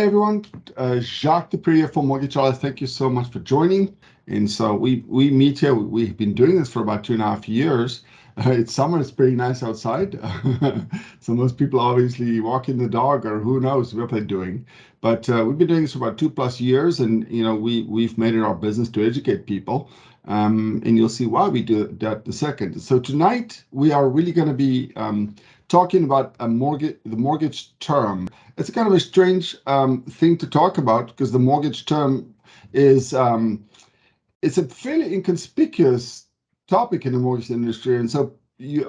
everyone. Jacques Deprier from Mortgageologists. Thank you so much for joining. And so we meet here. We've been doing this for about 2.5 years. It's summer. It's pretty nice outside. So most people obviously walking the dog, or who knows what they're doing. But we've been doing this for about 2+ years, and we've made it our business to educate people. And you'll see why we do that in a second. So tonight we are really going to be talking about the mortgage term. It's kind of a strange thing to talk about because the mortgage term is it's a fairly inconspicuous topic in the mortgage industry, and so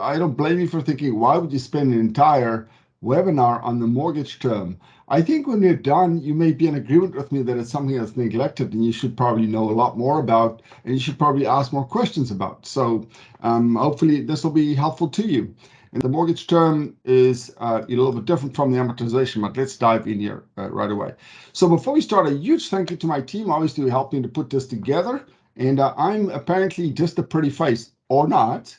I don't blame you for thinking, why would you spend an entire webinar on the mortgage term? I think when you're done, you may be in agreement with me that it's something that's neglected and you should probably know a lot more about, and you should probably ask more questions about. So hopefully this will be helpful to you. And the mortgage term is a little bit different from the amortization, but let's dive in here right away. So before we start, a huge thank you to my team, obviously, who helped me to put this together. And I'm apparently just a pretty face, or not,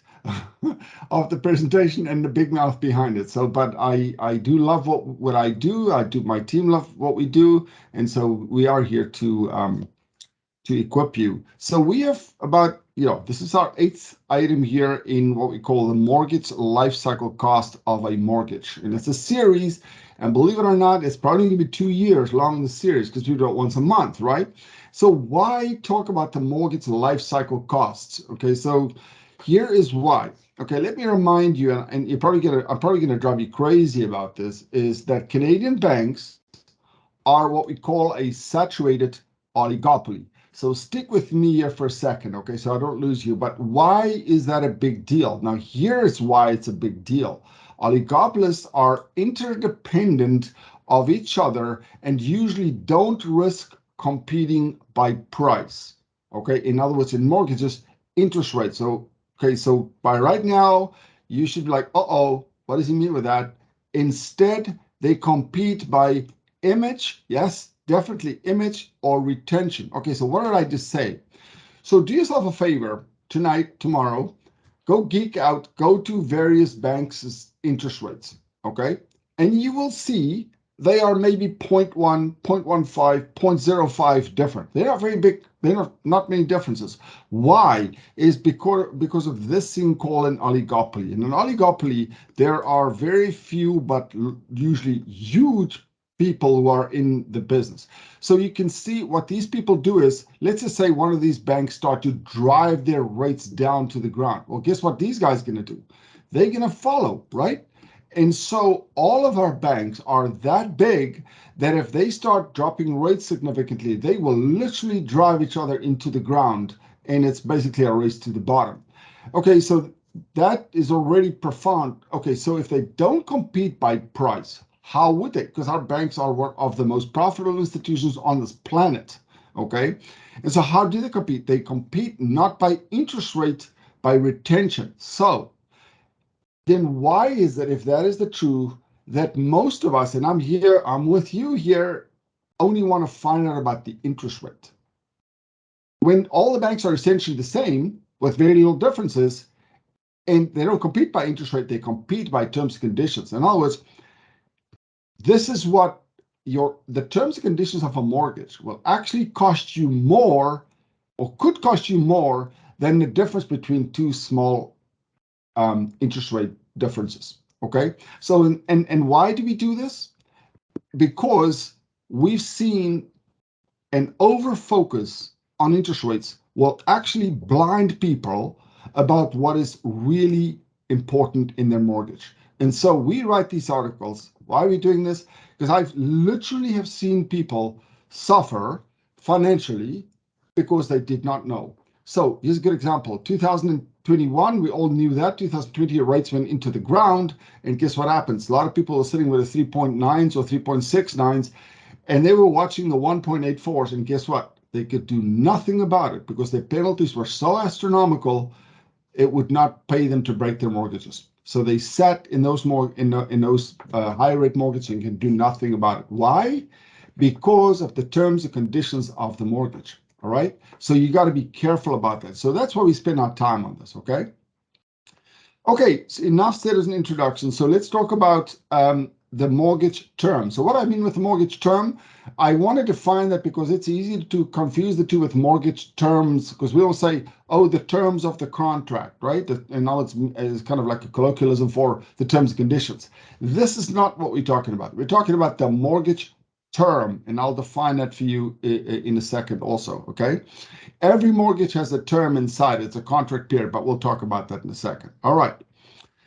of the presentation and the big mouth behind it. So, but I do love what I do. My team love what we do, and so we are here to equip you. So we have about, this is our 8th item here in what we call the mortgage life cycle cost of a mortgage, and it's a series. And believe it or not, it's probably going to be 2 years long in the series because we do it once a month, right? So why talk about the mortgage life cycle costs? Okay, so here is why. Okay, let me remind you, and I'm probably gonna drive you crazy about this, is that Canadian banks are what we call a saturated oligopoly. So stick with me here for a second, okay, so I don't lose you. But why is that a big deal? Now, here's why it's a big deal. Oligopolists are interdependent of each other and usually don't risk competing by price. Okay, in other words, in mortgages, interest rates. So, okay, so by right now, you should be like, what does he mean with that? Instead, they compete by image, yes, definitely image, or retention. Okay, so what did I just say? So do yourself a favor tonight, tomorrow, go geek out, go to various banks' interest rates, okay? And you will see they are maybe 0.1, 0.15, 0.05 different. They're not very big. They're not many differences. Why? Is because of this thing called an oligopoly. In an oligopoly, there are very few, but usually huge people who are in the business. So you can see what these people do is, let's just say one of these banks start to drive their rates down to the ground. Well, guess what these guys are going to do? They're going to follow, right? And so all of our banks are that big that if they start dropping rates significantly, they will literally drive each other into the ground, and it's basically a race to the bottom. Okay, so that is already profound. Okay, so if they don't compete by price, how would they? Because our banks are one of the most profitable institutions on this planet, okay? And so how do they compete? They compete not by interest rate, by retention. So then why is it, if that is the truth, that most of us, and I'm with you here, only want to find out about the interest rate? When all the banks are essentially the same with very little differences, and they don't compete by interest rate, they compete by terms and conditions. In other words, this is what the terms and conditions of a mortgage will actually cost you more, or could cost you more, than the difference between two small interest rate differences. Okay, so and why do we do this? Because we've seen an over focus on interest rates will actually blind people about what is really important in their mortgage. And so we write these articles. Why are we doing this? Because I've literally have seen people suffer financially because they did not know. So here's a good example. 2021, we all knew that. 2020, rates went into the ground. And guess what happens? A lot of people are sitting with a 3.9s or 3.69s, and they were watching the 1.84s. And guess what? They could do nothing about it because their penalties were so astronomical, it would not pay them to break their mortgages. So they sat in those high rate mortgages and can do nothing about it. Why? Because of the terms and conditions of the mortgage. All right. So you got to be careful about that. So that's why we spend our time on this. Okay. Okay. So enough said as an introduction. So let's talk about the mortgage term. So what I mean with the mortgage term, I want to define that because it's easy to confuse the two with mortgage terms, because we all say, oh, the terms of the contract, right? And now it's kind of like a colloquialism for the terms and conditions. This is not what we're talking about. We're talking about the mortgage term, and I'll define that for you in a second also, okay? Every mortgage has a term inside. It's a contract period, but we'll talk about that in a second. All right.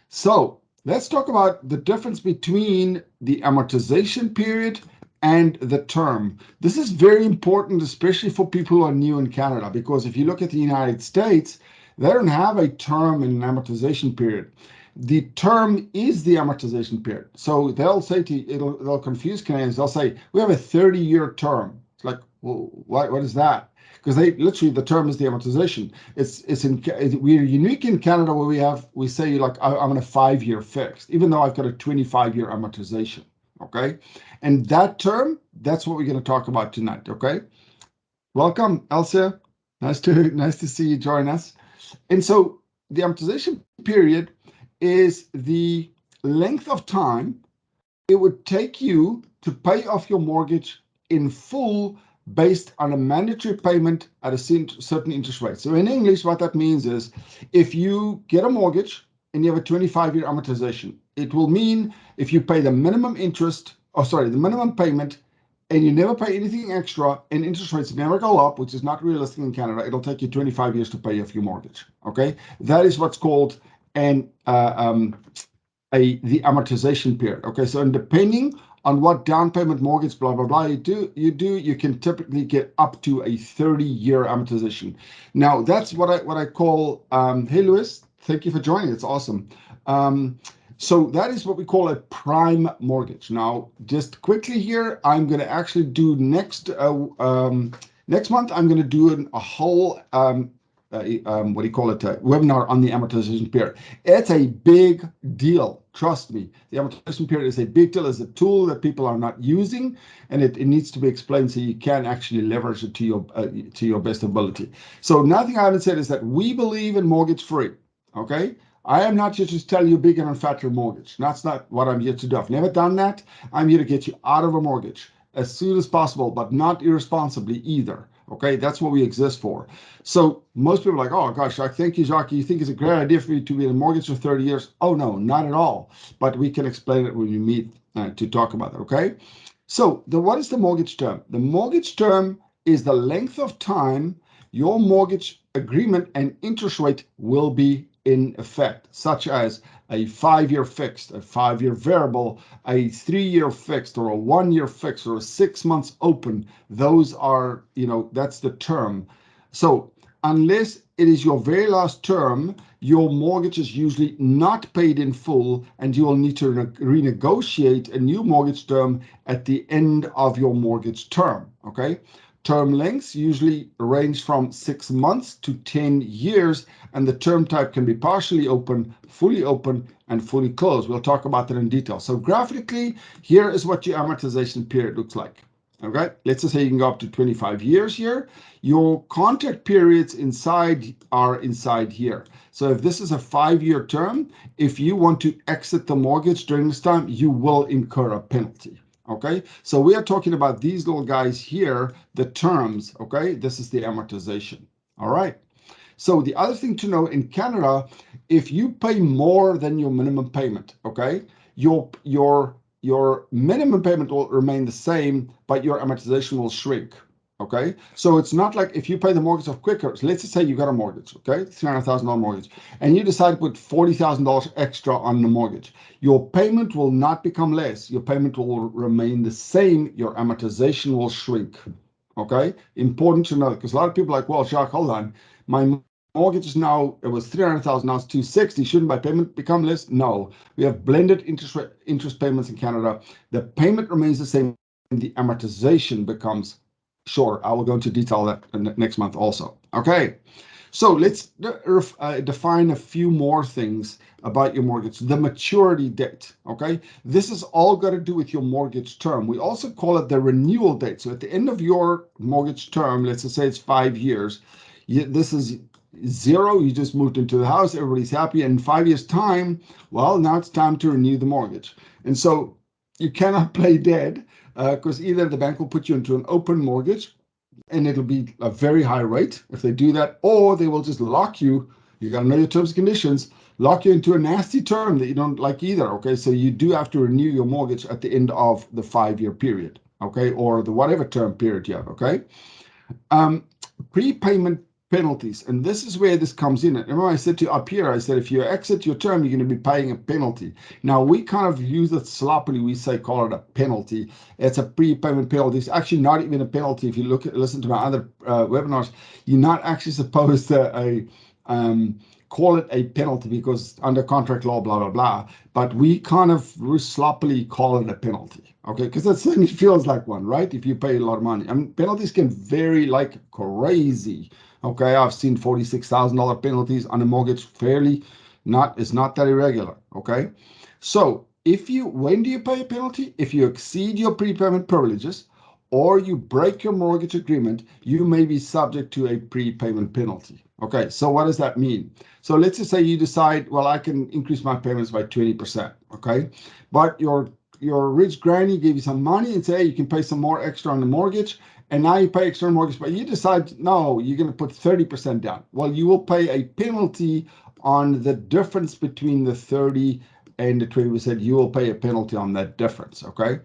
So let's talk about the difference between the amortization period and the term. This is very important, especially for people who are new in Canada, because if you look at the United States, they don't have a term and an amortization period. The term is the amortization period. So they'll say to you, they'll confuse Canadians. They'll say, we have a 30-year term. It's like, well, what is that? Because they literally, the term is the amortization. We're unique in Canada where we say like I'm on a 5-year fixed, even though I've got a 25-year amortization. Okay, and that term, that's what we're going to talk about tonight. Okay, welcome, Elsa. Nice to see you join us. And so the amortization period is the length of time it would take you to pay off your mortgage in full based on a mandatory payment at a certain interest rate. So in English, what that means is if you get a mortgage and you have a 25-year amortization, it will mean if you pay the minimum the minimum payment, and you never pay anything extra, and interest rates never go up, which is not realistic in Canada, it'll take you 25 years to pay off your mortgage. Okay, that is what's called the amortization period. Okay, so depending on what down payment, mortgage, blah blah blah you can typically get up to a 30-year amortization. Now that's what I call. Hey Louis, thank you for joining. It's awesome. So that is what we call a prime mortgage. Now, just quickly here, I'm going to actually do next month. I'm going to do a whole webinar on the amortization period. It's a big deal. Trust me. The amortization period is a big deal. It's a tool that people are not using, and it needs to be explained so you can actually leverage it to your best ability. So nothing I haven't said is that we believe in mortgage free. Okay. I am not here to tell you bigger and fatter mortgage. That's not what I'm here to do. I've never done that. I'm here to get you out of a mortgage as soon as possible, but not irresponsibly either. Okay, that's what we exist for. So most people are like, oh gosh, thank you, Jacques. You think it's a great idea for you to be in a mortgage for 30 years? Oh no, not at all. But we can explain it when we meet to talk about it, okay? So what is the mortgage term? The mortgage term is the length of time your mortgage agreement and interest rate will be in effect, such as a 5-year fixed, a 5-year variable, a 3-year fixed, or a 1-year fixed, or a 6 months open. Those are, that's the term. So unless it is your very last term, your mortgage is usually not paid in full, and you will need to renegotiate a new mortgage term at the end of your mortgage term, okay? Term lengths usually range from 6 months to 10 years, and the term type can be partially open, and fully closed. We'll talk about that in detail. So graphically, here is what your amortization period looks like. Okay, let's just say you can go up to 25 years here. Your contract periods are inside here. So if this is a 5-year term, if you want to exit the mortgage during this time, you will incur a penalty. Okay, so we are talking about these little guys here, the terms. Okay, this is the amortization. All right. So the other thing to know in Canada, if you pay more than your minimum payment, okay, your minimum payment will remain the same, but your amortization will shrink. Okay, so it's not like if you pay the mortgage off quicker. So let's just say you got a mortgage, okay, $300,000 mortgage, and you decide to put $40,000 extra on the mortgage. Your payment will not become less. Your payment will remain the same. Your amortization will shrink. Okay, important to know, because a lot of people are like, well, Jacques, hold on, my mortgage is now, it was $300,000, now it's $260,000. Shouldn't my payment become less? No, we have blended interest payments in Canada. The payment remains the same, and the amortization becomes shorter. I will go into detail that next month also. Okay, so let's define a few more things about your mortgage. The maturity date, okay? This is all got to do with your mortgage term. We also call it the renewal date. So at the end of your mortgage term, let's just say it's 5 years, this is 0, you just moved into the house, everybody's happy, and in 5 years' time, well, now it's time to renew the mortgage. And so you cannot play dead because either the bank will put you into an open mortgage and it'll be a very high rate if they do that, or they will just lock you. You got to know your terms and conditions, lock you into a nasty term that you don't like either. Okay, so you do have to renew your mortgage at the end of the 5-year period, okay, or the whatever term period you have. Okay. Prepayment penalties, and this is where this comes in. Remember I said to you up here, I said if you exit your term, you're going to be paying a penalty. Now we kind of use it sloppily. We say call it a penalty. It's a prepayment penalty. It's actually not even a penalty. If you listen to my other webinars, you're not actually supposed to call it a penalty because under contract law, blah, blah, blah. But we kind of sloppily call it a penalty, okay? Because that certainly feels like one, right? If you pay a lot of money. I mean, penalties can vary like crazy, okay? I've seen $46,000 penalties on a mortgage it's not that irregular, okay? So when do you pay a penalty? If you exceed your prepayment privileges or you break your mortgage agreement, you may be subject to a prepayment penalty. Okay, so what does that mean? So let's just say you decide, well, I can increase my payments by 20%, okay? But your rich granny gave you some money and say, hey, you can pay some more extra on the mortgage, and now you pay extra on mortgage, but you decide, no, you're going to put 30% down. Well, you will pay a penalty on the difference between the 30 and the 20%. You will pay a penalty on that difference, okay?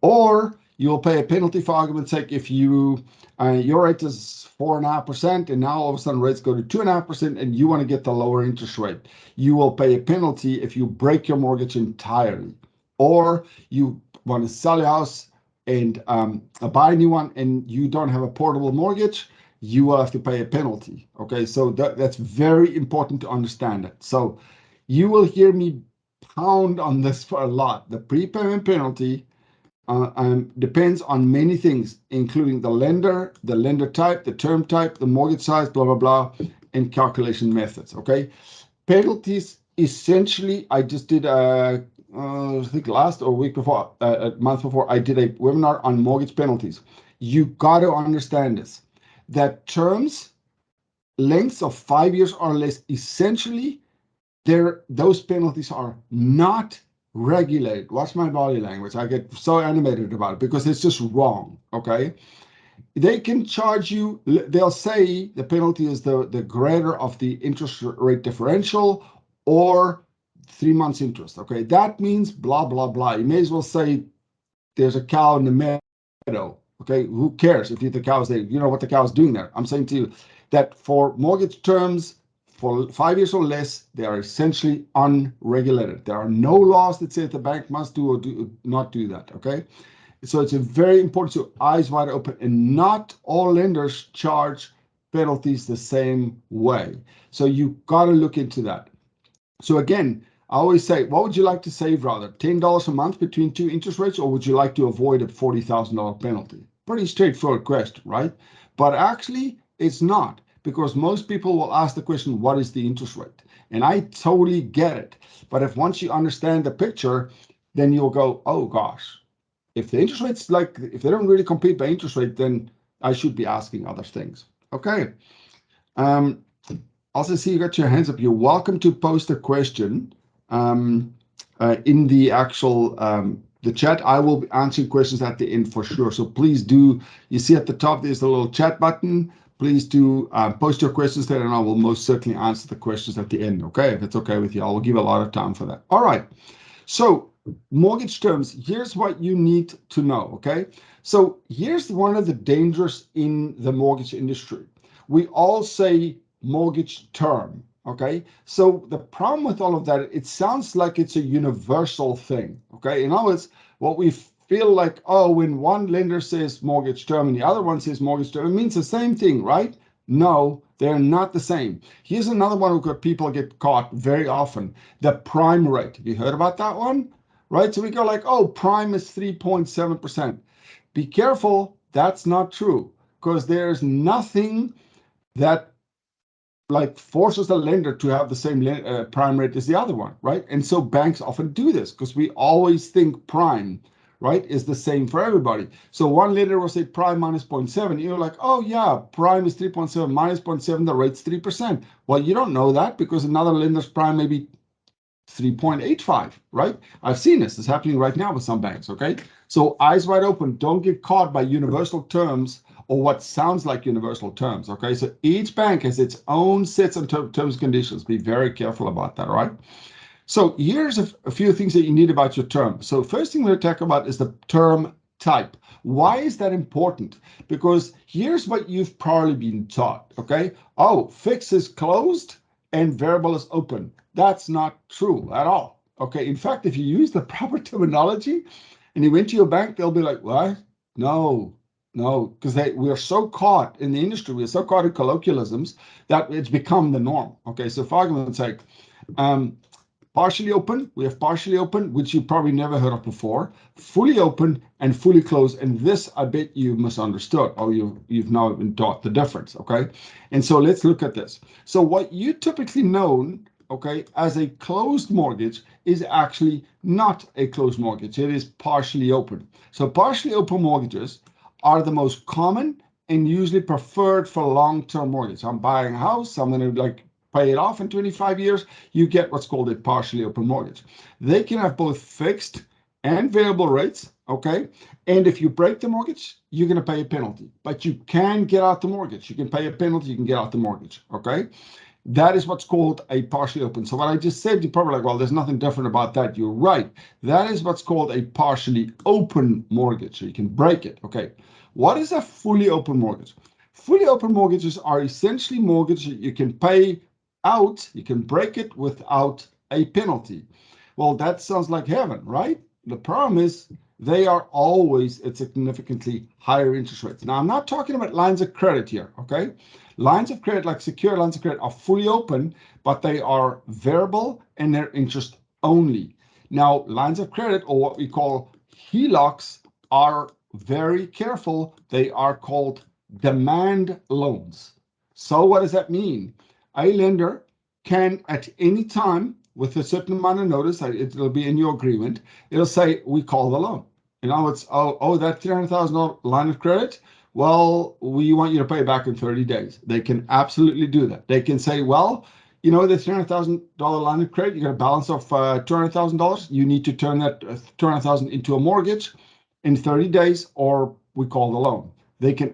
Or you'll pay a penalty, for argument's sake, if your rate is 4.5%, and now all of a sudden rates go to 2.5%, and you want to get the lower interest rate. You will pay a penalty if you break your mortgage entirely, or you want to sell your house and buy a new one, and you don't have a portable mortgage. You will have to pay a penalty. Okay, so that's very important to understand it. So you will hear me pound on this for a lot. The prepayment penalty depends on many things, including the lender type, the term type, the mortgage size, blah, blah, blah, and calculation methods, okay? Penalties, essentially, I just did, I think last or week before, a month before, I did a webinar on mortgage penalties. You got to understand this, that terms, lengths of 5 years or less, essentially, those penalties are not regulated. Watch my body language. I get so animated about it because it's just wrong, okay? They can charge you, they'll say the penalty is the greater of the interest rate differential or 3 months interest, okay? That means blah, blah, blah. You may as well say there's a cow in the meadow, okay? Who cares if the cow's there? You know what the cow's doing there. I'm saying to you that for mortgage terms, for 5 years or less, they are essentially unregulated. There are no laws that say the bank must do or not do that, okay? So it's very important to eyes wide open, and not all lenders charge penalties the same way. So you got to look into that. So again, I always say, what would you like to save rather? $10 a month between two interest rates, or would you like to avoid a $40,000 penalty? Pretty straightforward question, right? But actually, it's not, because most people will ask the question, what is the interest rate? And I totally get it. But once you understand the picture, then you'll go, oh gosh, if the interest rates, if they don't really compete by interest rate, then I should be asking other things. Okay. Also see you got your hands up. You're welcome to post a question in the actual the chat. I will be answering questions at the end for sure. So please do, you see at the top, there's a little chat button. Please do post your questions there, and I will most certainly answer the questions at the end, okay? If it's okay with you, I will give a lot of time for that. All right, so mortgage terms, here's what you need to know, okay? So here's one of the dangers in the mortgage industry. We all say mortgage term, okay? So the problem with all of that, it sounds like it's a universal thing, okay? In other words, what we feel like, oh, when one lender says mortgage term and the other one says mortgage term, it means the same thing, right? No, they're not the same. Here's another one where people get caught very often, the prime rate. Have you heard about that one? Right? So we go like, oh, prime is 3.7%. Be careful, that's not true, because there's nothing that forces the lender to have the same prime rate as the other one, right? And so banks often do this because we always think prime, right, is the same for everybody. So one lender will say prime minus 0.7. You're like, oh yeah, prime is 3.7 minus 0.7, the rate's 3%. Well, you don't know that because another lender's prime may be 3.85, right? I've seen this. It's happening right now with some banks, okay? So eyes wide open. Don't get caught by universal terms or what sounds like universal terms, okay? So each bank has its own sets of terms and conditions. Be very careful about that, right? So here's a few things that you need about your term. So first thing we're going to talk about is the term type. Why is that important? Because here's what you've probably been taught, okay? Oh, fixed is closed and variable is open. That's not true at all, okay? In fact, if you use the proper terminology and you went to your bank, they'll be like, what? No, because we are so caught in the industry, we're so caught in colloquialisms that it's become the norm, okay? So for argument's sake, partially open, we have partially open, which you probably never heard of before, fully open and fully closed. And this, I bet you misunderstood, or you've now been taught the difference, okay? And so let's look at this. So what you typically known, okay, as a closed mortgage is actually not a closed mortgage. It is partially open. So partially open mortgages are the most common and usually preferred for long-term mortgage. I'm buying a house, I'm going to pay it off in 25 years, you get what's called a partially open mortgage. They can have both fixed and variable rates, okay? And if you break the mortgage, you're going to pay a penalty. But you can get out the mortgage. You can pay a penalty, you can get out the mortgage, okay? That is what's called a partially open. So what I just said, you're probably like, well, there's nothing different about that. You're right. That is what's called a partially open mortgage. So you can break it, okay? What is a fully open mortgage? Fully open mortgages are essentially mortgages that you can pay out, you can break it without a penalty. Well, that sounds like heaven, right? The problem is they are always at significantly higher interest rates. Now, I'm not talking about lines of credit here, okay? Lines of credit, like secured lines of credit, are fully open, but they are variable and they're interest only. Now, lines of credit, or what we call HELOCs, are very careful. They are called demand loans. So what does that mean? A lender can at any time, with a certain amount of notice, it'll be in your agreement, it'll say, we call the loan. You know, it's, that $300,000 line of credit, well, we want you to pay back in 30 days. They can absolutely do that. They can say, well, you know, the $300,000 line of credit, you got a balance of $200,000. You need to turn that $200,000 into a mortgage in 30 days, or we call the loan. They can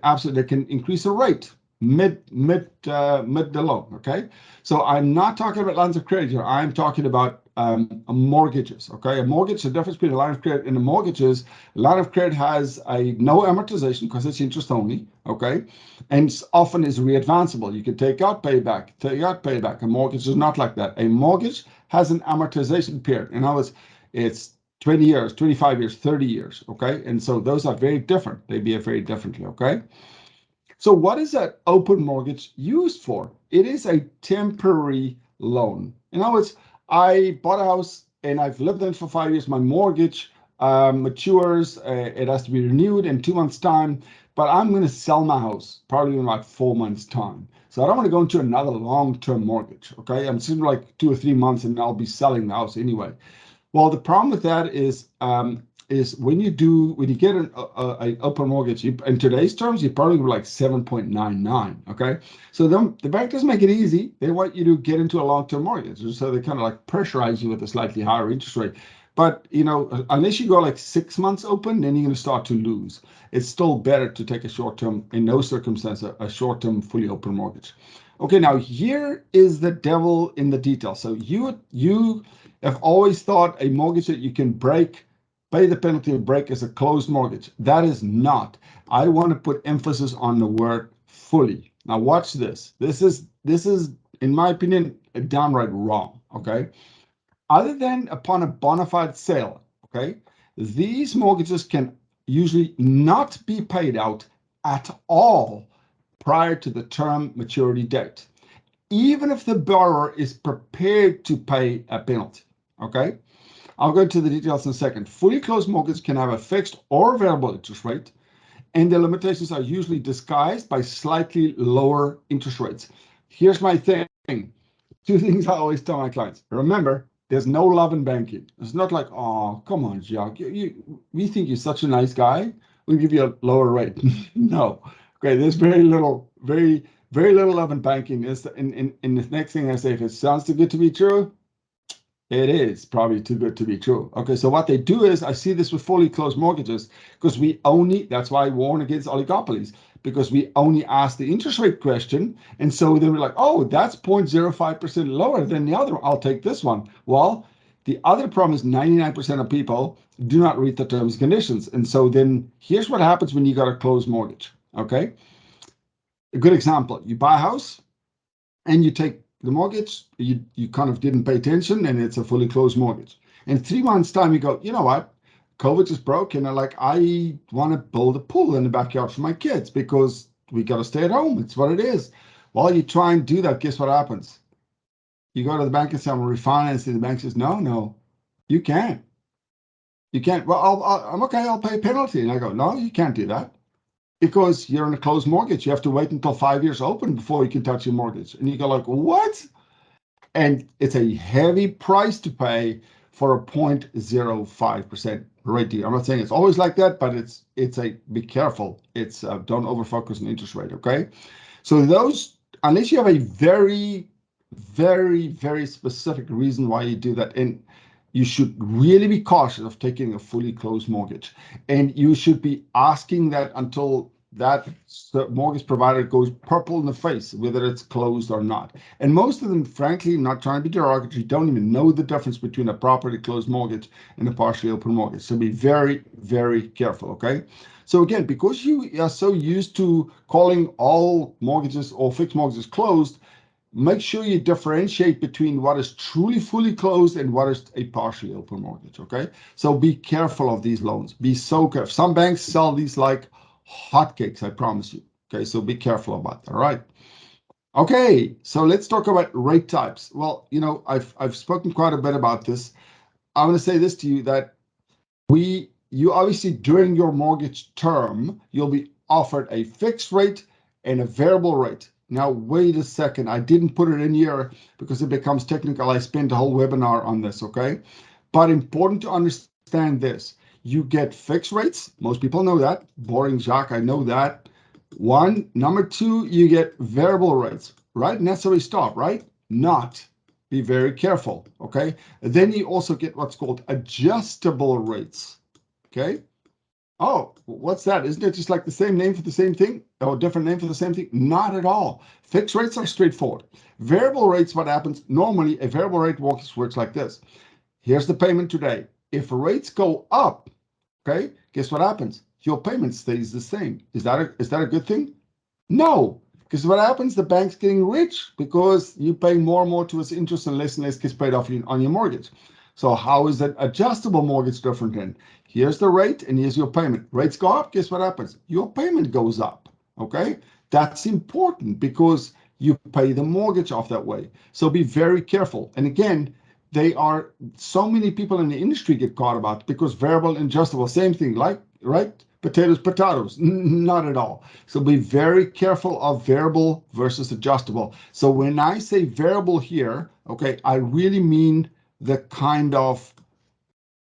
increase the rate mid the loan, okay? So I'm not talking about lines of credit here. I'm talking about mortgages, okay? A mortgage, the difference between a line of credit and a mortgage is a line of credit has a no amortization because it's interest only, okay? And often is readvanceable. You can take out, pay back, take out, pay back. A mortgage is not like that. A mortgage has an amortization period. In other words, it's 20 years, 25 years, 30 years, okay? And so those are very different. They behave very differently, okay? So what is that open mortgage used for? It is a temporary loan. In other words, I bought a house and I've lived in it for 5 years. My mortgage matures. It has to be renewed in 2 months' time. But I'm going to sell my house probably in like 4 months' time. So I don't want to go into another long-term mortgage. Okay, I'm just like 2 or 3 months and I'll be selling the house anyway. Well, the problem with that is when you get an open mortgage, in today's terms, you probably like 7.99. Okay, so the bank doesn't make it easy. They want you to get into a long-term mortgage, so they kind of like pressurize you with a slightly higher interest rate. But you know, unless you go like 6 months open, then you're going to start to lose. It's still better to take a short-term, in those circumstances, a short-term fully open mortgage. Okay, now here is the devil in the detail. So you have always thought a mortgage that you can break, pay the penalty and break is a closed mortgage. That is not. I want to put emphasis on the word fully. Now watch this. This is, in my opinion, downright wrong, okay? Other than upon a bona fide sale, okay, these mortgages can usually not be paid out at all prior to the term maturity date, even if the borrower is prepared to pay a penalty, okay? I'll go into the details in a second. Fully closed mortgage can have a fixed or variable interest rate, and the limitations are usually disguised by slightly lower interest rates. Here's my thing. 2 things I always tell my clients. Remember, there's no love in banking. It's not like, oh, come on, Jacques. We think you're such a nice guy. We'll give you a lower rate. No. Okay, there's very little love in banking. In the next thing I say, if it sounds too good to be true, It is probably too good to be true. Okay, so what they do is, I see this with fully closed mortgages, because that's why I warn against oligopolies, because we only ask the interest rate question. And so they were like, oh, that's 0.05% lower than the other. I'll take this one. Well, the other problem is 99% of people do not read the terms and conditions. And so then here's what happens when you got a closed mortgage. Okay, a good example, you buy a house and you take the mortgage, you kind of didn't pay attention, and it's a fully closed mortgage. In 3 months' time, you go, you know what? COVID just broke, and I want to build a pool in the backyard for my kids because we got to stay at home. It's what it is. While you try and do that, guess what happens? You go to the bank and say, I'm refinancing. The bank says, no, you can't. You can't. Well, I'm okay. I'll pay a penalty. And I go, no, you can't do that, because you're in a closed mortgage. You have to wait until 5 years open before you can touch your mortgage. And you go like, what? And it's a heavy price to pay for a 0.05% rate. I'm not saying it's always like that, but be careful. It's don't overfocus on interest rate. Okay. So unless you have a very, very, very specific reason why you do that, and you should really be cautious of taking a fully closed mortgage, and you should be asking that until that mortgage provider goes purple in the face, whether it's closed or not. And most of them, frankly, not trying to be derogatory, don't even know the difference between a properly closed mortgage and a partially open mortgage. So be very, very careful, okay? So again, because you are so used to calling all mortgages or fixed mortgages closed, make sure you differentiate between what is truly fully closed and what is a partially open mortgage, okay? So be careful of these loans. Be so careful. Some banks sell these like hotcakes, I promise you. Okay, so be careful about that, all right? Okay, so let's talk about rate types. Well, I've spoken quite a bit about this. I'm going to say this to you, that you obviously, during your mortgage term, you'll be offered a fixed rate and a variable rate. Now, wait a second. I didn't put it in here because it becomes technical. I spent a whole webinar on this, okay? But important to understand this. You get fixed rates. Most people know that. Boring, Jacques, I know that. One. Number two, you get variable rates, right? And that's where we stop, right? Not. Be very careful, okay? And then you also get what's called adjustable rates, okay? Oh, what's that? Isn't it just like the same name for the same thing? Or different name for the same thing? Not at all. Fixed rates are straightforward. Variable rates, what happens? Normally, a variable rate works like this. Here's the payment today. If rates go up, okay, guess what happens? Your payment stays the same. Is that a good thing? No, because what happens? The bank's getting rich because you pay more and more towards interest and less gets paid off on your mortgage. So how is that adjustable mortgage different then? Here's the rate and here's your payment. Rates go up, guess what happens? Your payment goes up, okay? That's important because you pay the mortgage off that way. So be very careful. And again, so many people in the industry get caught about, because variable and adjustable, same thing, like, right? Potatoes, not at all. So be very careful of variable versus adjustable. So when I say variable here, okay, I really mean the kind of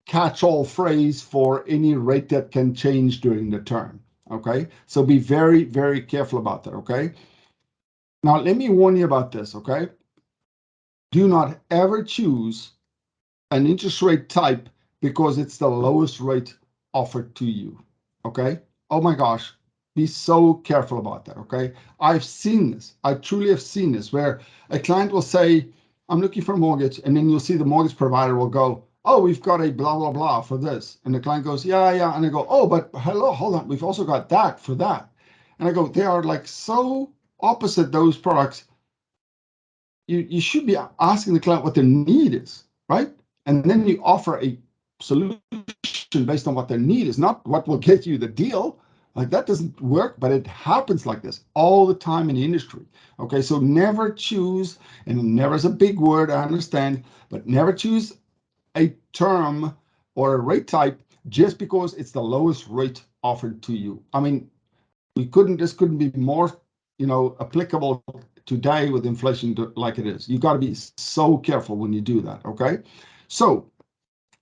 catch-all phrase for any rate that can change during the term, okay? So be very, very careful about that, okay? Now, let me warn you about this, okay? Do not ever choose an interest rate type because it's the lowest rate offered to you, okay? Oh my gosh, be so careful about that, okay? I've seen this. I truly have seen this, where a client will say, I'm looking for a mortgage, and then you'll see the mortgage provider will go, oh, we've got a blah, blah, blah for this. And the client goes, yeah. And I go, oh, but hello, hold on. We've also got that for that. And I go, they are like so opposite, those products. You should be asking the client what their need is, right? And then you offer a solution based on what their need is, not what will get you the deal. Like, that doesn't work, but it happens like this all the time in the industry. Okay, so never choose, and never is a big word, I understand, but never choose a term or a rate type just because it's the lowest rate offered to you. I mean, this couldn't be more, applicable today with inflation like it is. You got to be so careful when you do that, okay? So,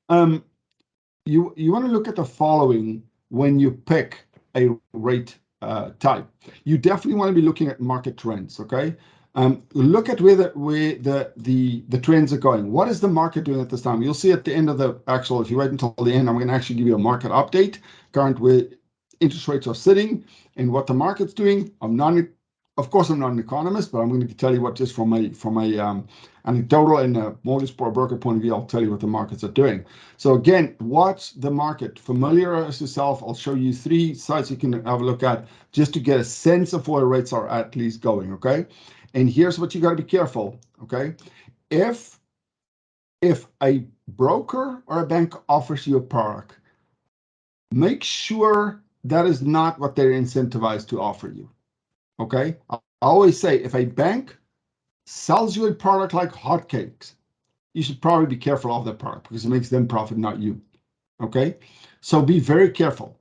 you want to look at the following when you pick a rate type. You definitely want to be looking at market trends, okay? Look at where the trends are going. What is the market doing at this time? You'll see at the end of the actual, if you wait until the end, I'm going to actually give you a market update, current where interest rates are sitting and what the market's doing. Of course, I'm not an economist, but I'm going to tell you what, just from a anecdotal and a mortgage broker point of view, I'll tell you what the markets are doing. So again, watch the market, familiarize yourself. I'll show you 3 sites you can have a look at just to get a sense of where rates are at least going, okay? And here's what you got to be careful, okay? If a broker or a bank offers you a product, make sure that is not what they're incentivized to offer you, okay? I always say if a bank sells you a product like hotcakes, you should probably be careful of that product because it makes them profit, not you, okay? So be very careful,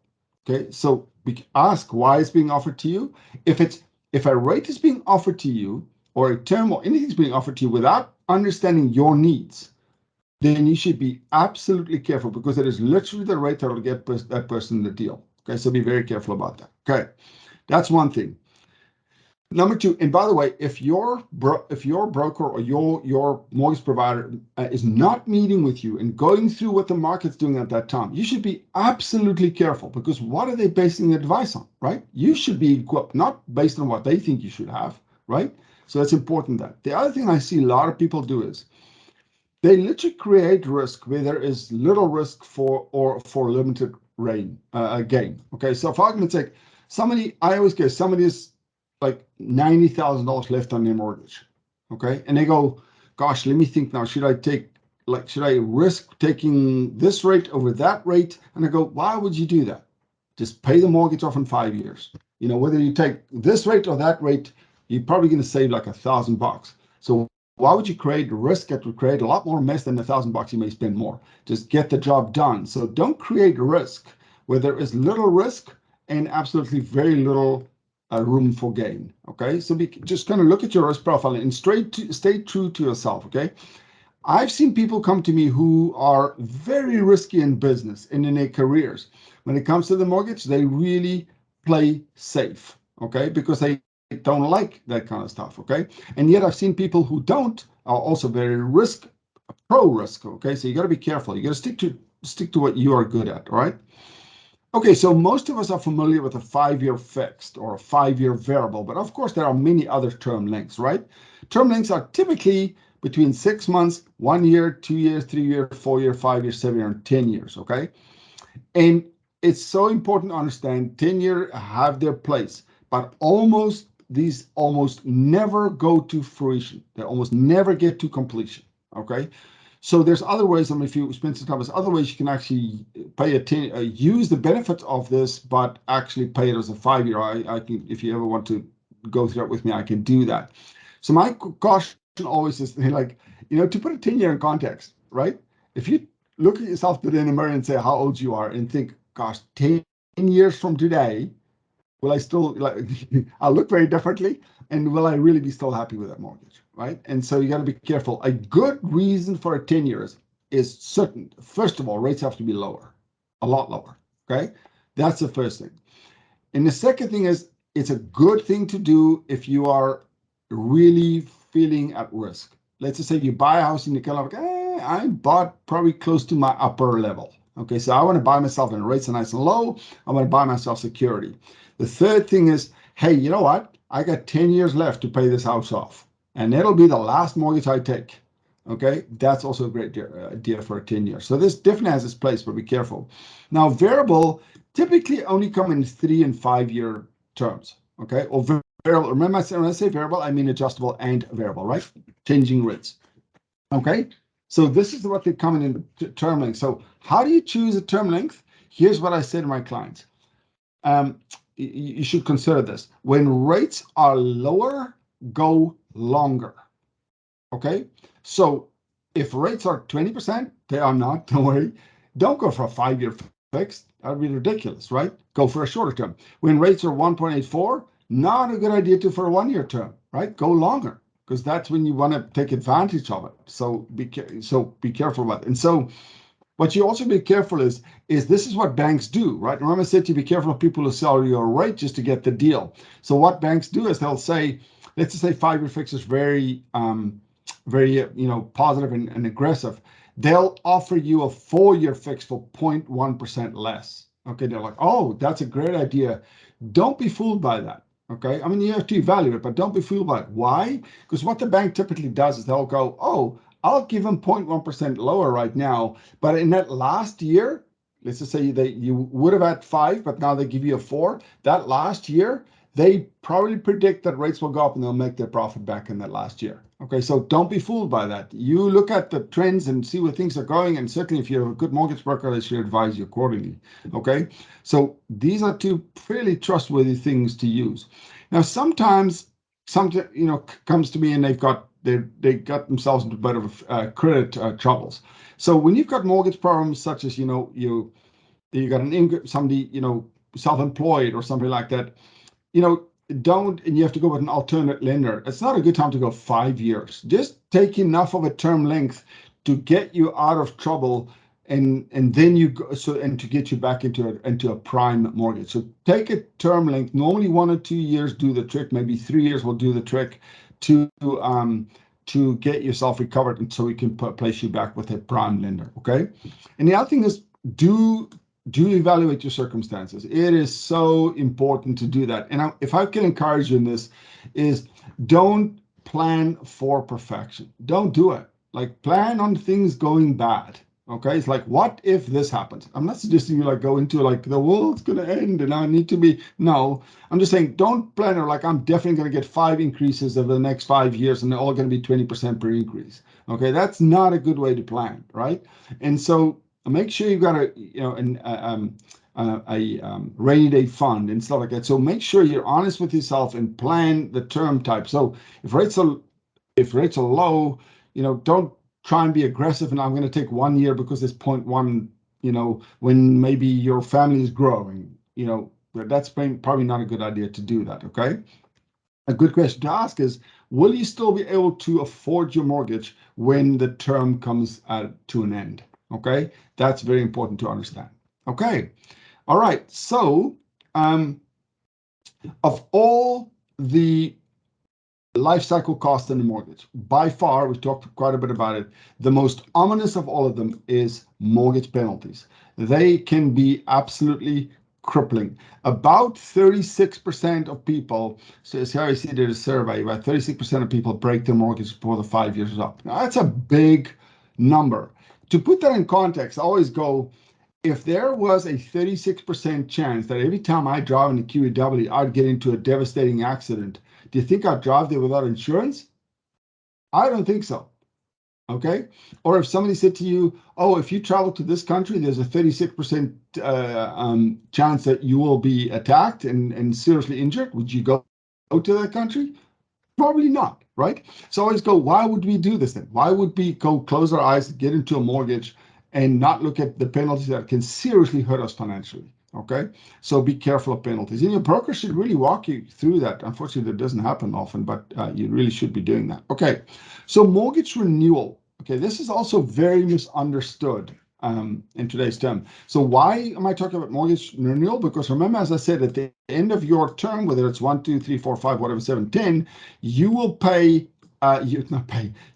okay? So ask why it's being offered to you. If a rate is being offered to you or a term or anything's being offered to you without understanding your needs, then you should be absolutely careful because it is literally the rate that will get that person the deal. Okay, so be very careful about that. Okay, that's one thing. Number 2, and by the way, if your broker or your mortgage provider is not meeting with you and going through what the market's doing at that time, you should be absolutely careful because what are they basing the advice on, right? You should be equipped, not based on what they think you should have, right? So it's important that. The other thing I see a lot of people do is they literally create risk where there is little risk for limited gain. Okay, so for argument's sake, I always guess somebody is like $90,000 left on their mortgage, okay? And they go, gosh, let me think now, should I risk taking this rate over that rate? And I go, why would you do that? Just pay the mortgage off in 5 years. You know, whether you take this rate or that rate, you're probably going to save like $1,000. So why would you create risk that would create a lot more mess than $1,000 you may spend more? Just get the job done. So don't create risk where there is little risk and absolutely very little room for gain. Okay, so just kind of look at your risk profile and stay true to yourself. Okay, I've seen people come to me who are very risky in business and in their careers. When it comes to the mortgage, they really play safe. Okay, because they don't like that kind of stuff. Okay, and yet I've seen people who don't are also very pro risk. Okay, so you got to be careful. You got to stick to what you are good at. All right. Okay, so most of us are familiar with a 5-year fixed or a 5-year variable, but of course there are many other term lengths, right? Term lengths are typically between 6 months, 1 year, 2 years, 3 years, 4 years, 5 years, 7 years, and 10 years, okay? And it's so important to understand 10-year have their place, but these almost never go to fruition. They almost never get to completion, okay? So there's other ways. I mean, if you spend some time, there's other ways you can actually use the benefits of this, but actually pay it as a 5-year. I can, if you ever want to go through it with me, I can do that. So my caution always is like, to put a 10-year in context, right? If you look at yourself today in the mirror and say how old you are and think, gosh, 10 years from today, will I still I'll look very differently, and will I really be still happy with that mortgage, right? And so you got to be careful. A good reason for a 10-year is certain. First of all, rates have to be lower, a lot lower, okay? That's the first thing. And the second thing is it's a good thing to do if you are really feeling at risk. Let's just say you buy a house and you're kind of like, I bought probably close to my upper level. Okay, so I want to buy myself, and rates are nice and low. I want to buy myself security. The third thing is, hey, you know what? I got 10 years left to pay this house off, and that'll be the last mortgage I take. Okay, that's also a great idea for a 10 years. So this definitely has its place, but be careful. Now, variable typically only come in 3 and 5 year terms. Okay, or variable. Remember, when I say variable, I mean adjustable and variable, right? Changing rates. Okay, so this is what they come in term length. So how do you choose a term length? Here's what I say to my clients. You should consider this. When rates are lower, go longer. Okay, so if rates are 20%, they are not, don't worry. Don't go for a 5-year fixed. That would be ridiculous, right? Go for a shorter term. When rates are 1.84, not a good idea to for a 1-year term, right? Go longer, because that's when you want to take advantage of it. So be careful about it. And so What you also be careful is this is what banks do, right? Remember I said to you, be careful of people who sell you a rate just to get the deal. So what banks do is they'll say, let's just say 5-year fix is very, positive and aggressive. They'll offer you a 4-year fix for 0.1% less. Okay, they're like, oh, that's a great idea. Don't be fooled by that. Okay, I mean, you have to evaluate it, but don't be fooled by it. Why? Because what the bank typically does is they'll go, oh, I'll give them 0.1% lower right now, but in that last year, let's just say you would have had 5, but now they give you a 4. That last year, they probably predict that rates will go up and they'll make their profit back in that last year. Okay, so don't be fooled by that. You look at the trends and see where things are going, and certainly if you have a good mortgage broker, they should advise you accordingly. Okay, so these are 2 fairly trustworthy things to use. Now, sometimes something comes to me and they got themselves into a bit of credit troubles. So when you've got mortgage problems, such as you got somebody self-employed or something like that, and you have to go with an alternate lender. It's not a good time to go 5 years. Just take enough of a term length to get you out of trouble, and then you go, and to get you back into a prime mortgage. So take a term length. Normally 1 or 2 years do the trick. Maybe 3 years will do the trick to get yourself recovered, and so we can place you back with a prime lender. Okay. And the other thing is do evaluate your circumstances. It is so important to do that. And if I can encourage you in this, is don't plan for perfection. Don't do it. Like, plan on things going bad. Okay, it's like, what if this happens? I'm not suggesting you go into the world's going to end and I need to be. No, I'm just saying don't plan like I'm definitely going to get 5 increases over the next 5 years and they're all going to be 20% per increase. Okay, that's not a good way to plan, right? And so make sure you've got a rainy day fund and stuff like that. So make sure you're honest with yourself and plan the term type. So if rates are low, don't try and be aggressive and I'm going to take 1 year because it's 0.1, when maybe your family is growing, that's probably not a good idea to do that. Okay. A good question to ask is, will you still be able to afford your mortgage when the term comes to an end? Okay, that's very important to understand. Okay, all right. So, of all the life cycle costs in the mortgage, by far, we've talked quite a bit about it, the most ominous of all of them is mortgage penalties. They can be absolutely crippling. About 36% of people, so CIC did a survey, about 36% of people break their mortgage before the 5 years is up. Now, that's a big number. To put that in context, I always go, if there was a 36% chance that every time I drive in the QEW, I'd get into a devastating accident, do you think I'd drive there without insurance? I don't think so. Okay. Or if somebody said to you, oh, if you travel to this country, there's a 36% chance that you will be attacked and seriously injured, would you go to that country? Probably not, right? So I always go, why would we do this then? Why would we go close our eyes, get into a mortgage, and not look at the penalties that can seriously hurt us financially? Okay, so be careful of penalties. And your broker should really walk you through that. Unfortunately, that doesn't happen often, but you really should be doing that. Okay, so mortgage renewal. Okay, this is also very misunderstood in today's term. So why am I talking about mortgage renewal? Because remember, as I said, at the end of your term, whether it's 1, 2, 3, 4, 5, whatever, 7, 10, you will pay.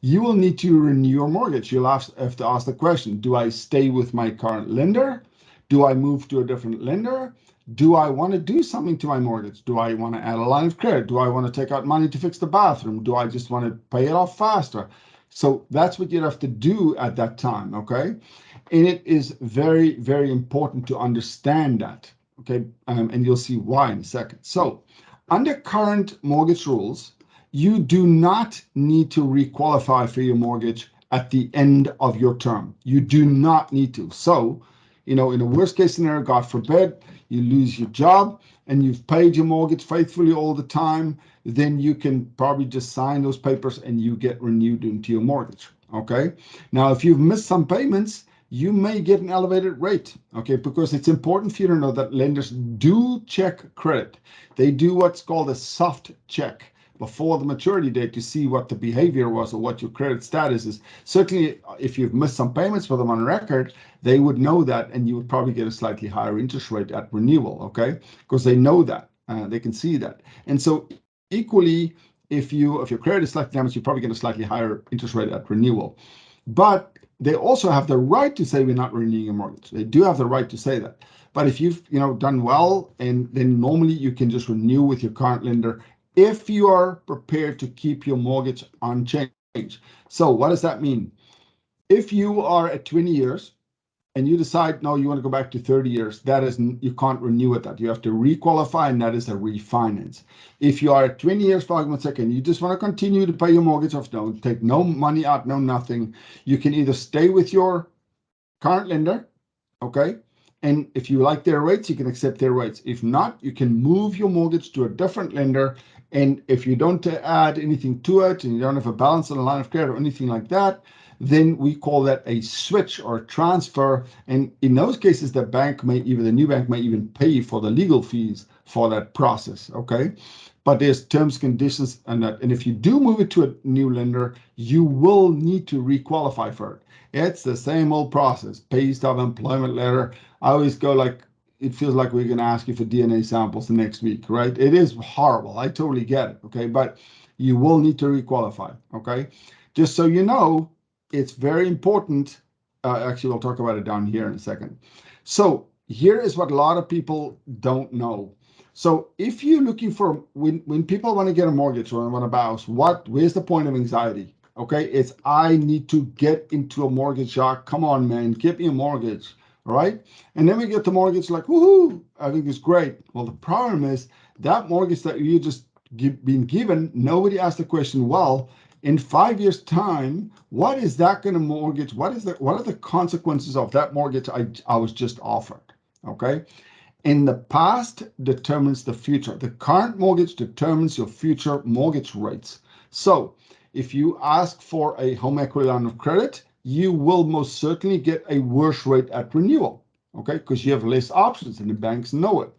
You will need to renew your mortgage. You'll have to ask the question: do I stay with my current lender? Do I move to a different lender? Do I want to do something to my mortgage? Do I want to add a line of credit? Do I want to take out money to fix the bathroom? Do I just want to pay it off faster? So that's what you'd have to do at that time, okay? And it is very, very important to understand that, okay? And you'll see why in a second. So under current mortgage rules, you do not need to requalify for your mortgage at the end of your term. You do not need to. So, in a worst case scenario, God forbid, you lose your job and you've paid your mortgage faithfully all the time, then you can probably just sign those papers and you get renewed into your mortgage. Okay. Now, if you've missed some payments, you may get an elevated rate. Okay. Because it's important for you to know that lenders do check credit. They do what's called a soft check. before the maturity date to see what the behavior was or what your credit status is. Certainly, if you've missed some payments for them on record, they would know that, and you would probably get a slightly higher interest rate at renewal, okay? Because they know that, they can see that. And so equally, if your credit is slightly damaged, you probably get a slightly higher interest rate at renewal. But they also have the right to say we're not renewing your mortgage. They do have the right to say that. But if you've done well, and then normally you can just renew with your current lender if you are prepared to keep your mortgage unchanged. So what does that mean? If you are at 20 years and you decide, no, you want to go back to 30 years, you can't renew at that. You have to requalify, and that is a refinance. If you are at 20 years, for argument's sake, and you just want to continue to pay your mortgage off, take no money out, no nothing, you can either stay with your current lender, okay? And if you like their rates, you can accept their rates. If not, you can move your mortgage to a different lender. And if you don't add anything to it, and you don't have a balance on a line of credit or anything like that, then we call that a switch or a transfer. And in those cases, the new bank may even pay for the legal fees for that process, okay? But there's terms, conditions, and that. And if you do move it to a new lender, you will need to requalify for it. It's the same old process. Pay stub, employment letter. I always go like, it feels like we're going to ask you for DNA samples the next week, right? It is horrible. I totally get it, okay? But you will need to requalify, okay? Just so you know, it's very important. Actually, we'll talk about it down here in a second. So here is what a lot of people don't know. So if you're looking for, when people want to get a mortgage or want to buy a house, where's the point of anxiety? Okay, it's I need to get into a mortgage, Jacques. Come on, man, get me a mortgage, all right? And then we get the mortgage like, woohoo, I think it's great. Well, the problem is that mortgage that you just been given, nobody asked the question, well, in 5 years' time, what is that going to mortgage? What are the consequences of that mortgage I was just offered? Okay. In the past determines the future. The current mortgage determines your future mortgage rates. So if you ask for a home equity line of credit, you will most certainly get a worse rate at renewal, okay? Because you have less options and the banks know it.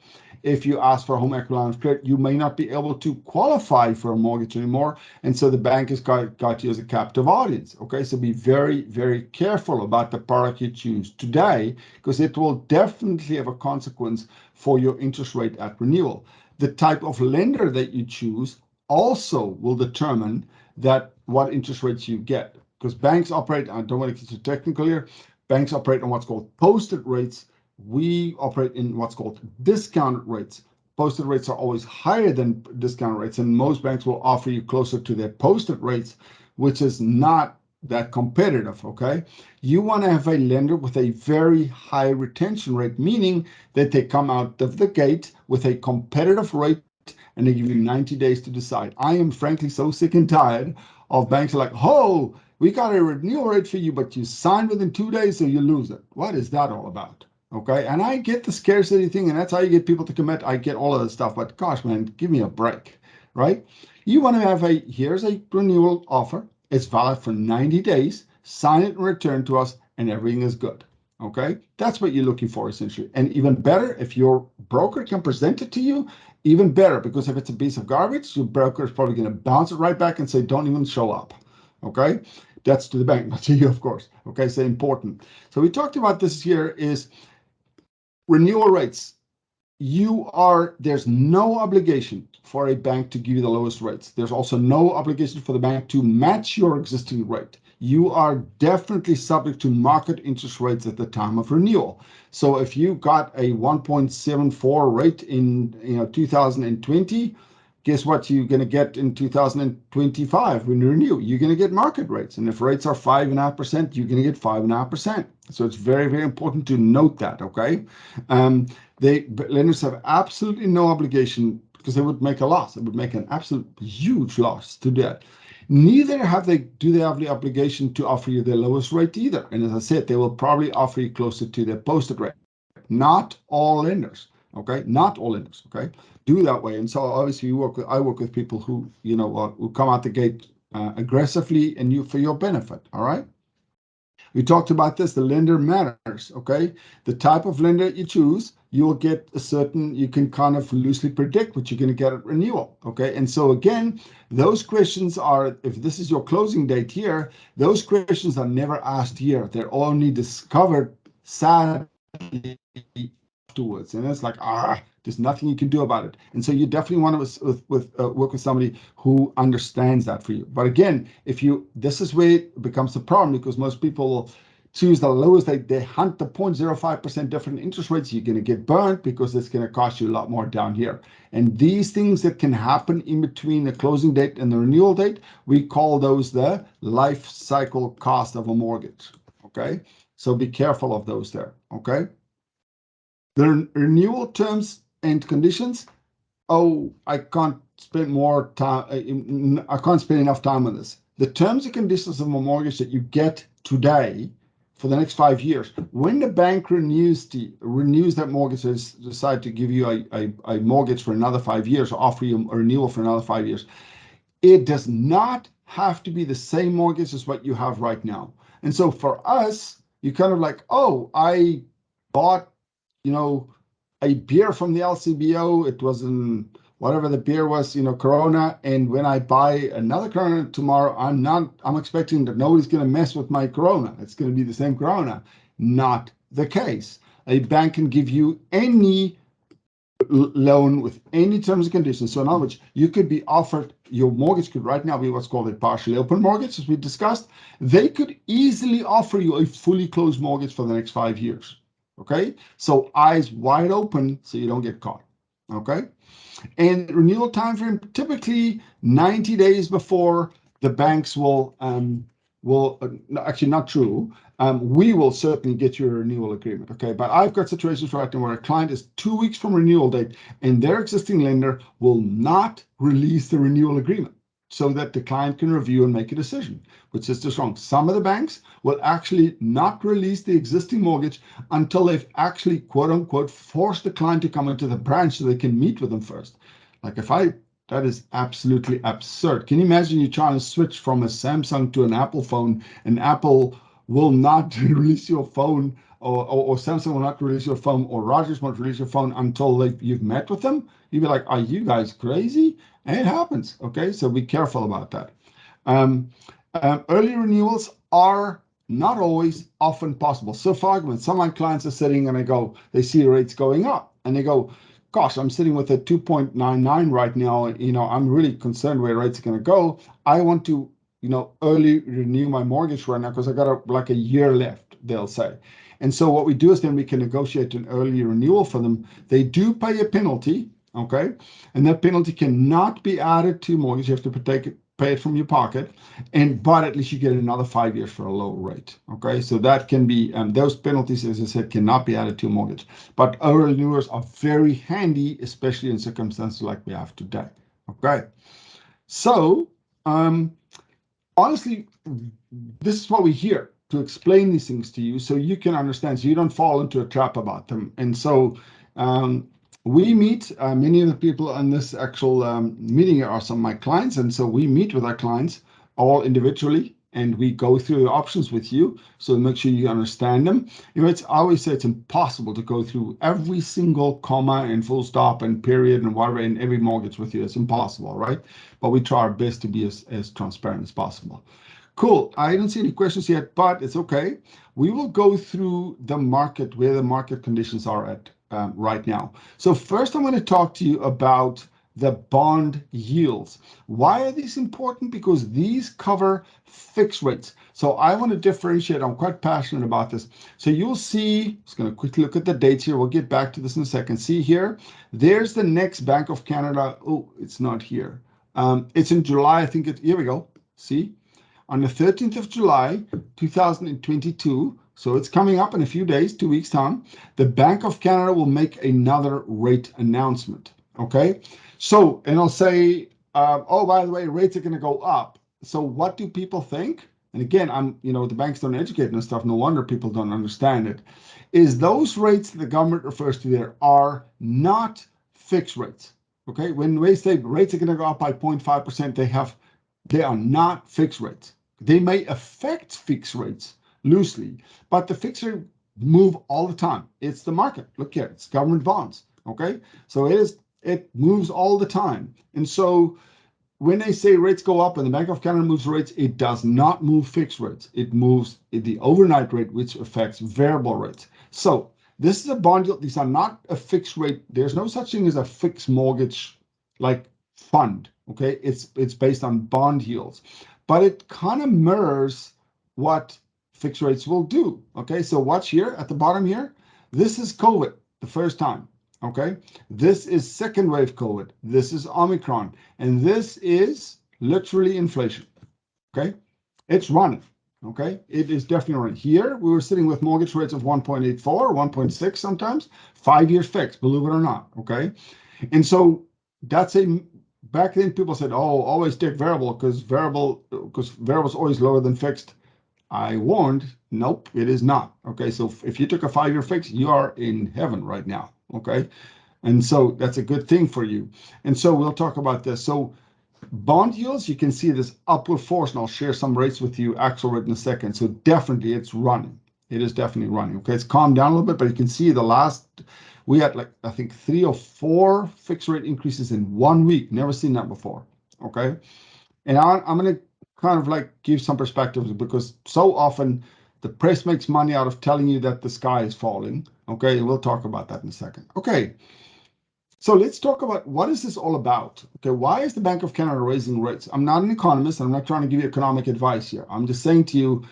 If you ask for a home equity line of credit, you may not be able to qualify for a mortgage anymore. And so the bank has got you as a captive audience, okay? So be very, very careful about the product you choose today, because it will definitely have a consequence for your interest rate at renewal. The type of lender that you choose also will determine what interest rates you get, because banks operate, I don't want to get too technical here, banks operate on what's called posted rates. We operate in what's called discounted rates. Posted rates are always higher than discount rates, and most banks will offer you closer to their posted rates, which is not that competitive, okay? You want to have a lender with a very high retention rate, meaning that they come out of the gate with a competitive rate and they give you 90 days to decide. I am frankly so sick and tired of banks like, oh, we got a renewal rate for you, but you sign within 2 days, so you lose it. What is that all about? Okay, and I get the scarcity thing, and that's how you get people to commit. I get all of this stuff, but gosh, man, give me a break, right? You want to have here's a renewal offer. It's valid for 90 days. Sign it and return to us, and everything is good. Okay, that's what you're looking for essentially. And even better, if your broker can present it to you, even better, because if it's a piece of garbage, your broker is probably going to bounce it right back and say, don't even show up. Okay, that's to the bank, not to you, of course. Okay, so important. So we talked about this here is renewal rates. There's no obligation for a bank to give you the lowest rates. There's also no obligation for the bank to match your existing rate. You are definitely subject to market interest rates at the time of renewal. So if you got a 1.74 rate in 2020, guess what you're going to get in 2025 when you renew? You're going to get market rates. And if rates are 5.5%, you're going to get 5.5%. So it's very, very important to note that, okay? Lenders have absolutely no obligation, because they would make a loss. It would make an absolute huge loss to that. Neither do they have the obligation to offer you their lowest rate either. And as I said, they will probably offer you closer to their posted rate. Not all lenders, okay? Not all lenders, okay? Do that way. And so obviously I work with people who, who come out the gate aggressively and for your benefit, all right? We talked about this, the lender matters, okay? The type of lender you choose you'll get a certain, you can kind of loosely predict what you're going to get at renewal. Okay. And so again, those questions are, if this is your closing date here, those questions are never asked here. They're only discovered sadly afterwards. And it's like, there's nothing you can do about it. And so you definitely want to work with somebody who understands that for you. But again, this is where it becomes a problem, because most people will choose the lowest. They hunt the 0.05% different interest rates. You're going to get burnt because it's going to cost you a lot more down here. And these things that can happen in between the closing date and the renewal date, we call those the life cycle cost of a mortgage. Okay, so be careful of those there. Okay, the renewal terms and conditions. Oh, I can't spend more time. I can't spend enough time on this. The terms and conditions of a mortgage that you get today for the next 5 years, when the bank renews that mortgage, decide to give you a mortgage for another 5 years, or offer you a renewal for another 5 years, it does not have to be the same mortgage as what you have right now. And so for us, you kind of like, oh, I bought, a beer from the LCBO. It was whatever the beer was, Corona. And when I buy another Corona tomorrow, I'm expecting that nobody's going to mess with my Corona. It's going to be the same Corona. Not the case. A bank can give you any loan with any terms and conditions. So in other words, you could be offered, your mortgage could right now be what's called a partially open mortgage, as we discussed. They could easily offer you a fully closed mortgage for the next 5 years. Okay, so eyes wide open so you don't get caught. Okay, and renewal time frame, typically 90 days before the banks will actually not true. We will certainly get you a renewal agreement. Okay, but I've got situations right now where a client is 2 weeks from renewal date and their existing lender will not release the renewal agreement so that the client can review and make a decision, which is just wrong. Some of the banks will actually not release the existing mortgage until they've actually, quote unquote, forced the client to come into the branch so they can meet with them first. Like that is absolutely absurd. Can you imagine you trying to switch from a Samsung to an Apple phone, and Apple will not release your phone, or Samsung will not release your phone, or Rogers won't release your phone until you've met with them? You'd be like, are you guys crazy? And it happens. Okay, so be careful about that. Early renewals are not always often possible. So for argument, some of my clients are sitting and they see rates going up and they go, gosh, I'm sitting with a 2.99 right now. I'm really concerned where rates are going to go. I want to, early renew my mortgage right now because I got like a year left, they'll say. And so what we do is then we can negotiate an early renewal for them. They do pay a penalty, okay? And that penalty cannot be added to mortgage. You have to pay it from your pocket, but at least you get another 5 years for a lower rate. Okay, so that can be, those penalties, as I said, cannot be added to a mortgage. But early renewals are very handy, especially in circumstances like we have today. Okay, so honestly, this is what we're here to explain these things to you so you can understand, so you don't fall into a trap about them. And so we meet, many of the people on this actual meeting are some of my clients, and so we meet with our clients all individually, and we go through the options with you, so make sure you understand them. I always say it's impossible to go through every single comma and full stop and period and whatever in every mortgage with you. It's impossible, right? But we try our best to be as transparent as possible. Cool. I don't see any questions yet, but it's okay. We will go through the market, where the market conditions are at right now. So first, I'm going to talk to you about the bond yields. Why are these important? Because these cover fixed rates. So I want to differentiate. I'm quite passionate about this. So you'll see, just going to quickly look at the dates here. We'll get back to this in a second. See here, there's the next Bank of Canada. Oh, it's not here. It's in July. I think here we go. See? On the 13th of July, 2022, so it's coming up in a few days, 2 weeks' time, the Bank of Canada will make another rate announcement, okay? So, and I'll say, oh, by the way, rates are going to go up. So what do people think? And again, the banks don't educate and stuff, no wonder people don't understand it, is those rates that the government refers to there are not fixed rates, okay? When we say rates are going to go up by 0.5%, they are not fixed rates. They may affect fixed rates loosely, but the fixed rate move all the time. It's the market. Look here, it's government bonds. Okay, so it moves all the time. And so when they say rates go up and the Bank of Canada moves rates, it does not move fixed rates. It moves the overnight rate, which affects variable rates. So this is a bond yield. These are not a fixed rate. There's no such thing as a fixed mortgage like fund. Okay, it's based on bond yields, but it kind of mirrors what fixed rates will do. Okay, so watch here at the bottom here. This is COVID, the first time. Okay, this is second wave COVID. This is Omicron, and this is literally inflation. Okay, it's running. Okay, it is definitely running. Here we were sitting with mortgage rates of 1.84, 1.6 sometimes, 5-year fixed, believe it or not. Okay, and so that's back then people said, oh, always take variable because variable is always lower than fixed. I warned, nope, it is not. Okay, so if you took a 5-year fix, you are in heaven right now. Okay, and so that's a good thing for you. And so we'll talk about this. So bond yields, you can see this upward force, and I'll share some rates with you, actual rate in a second. So definitely it's running. It is definitely running. Okay, it's calmed down a little bit, but you can see we had like, I think 3 or 4 fixed rate increases in 1 week. Never seen that before. Okay, and I'm going to kind of like give some perspectives because so often the press makes money out of telling you that the sky is falling. Okay, and we'll talk about that in a second. Okay, so let's talk about what is this all about. Okay, why is the Bank of Canada raising rates? I'm not an economist. I'm not trying to give you economic advice here. I'm just saying to you,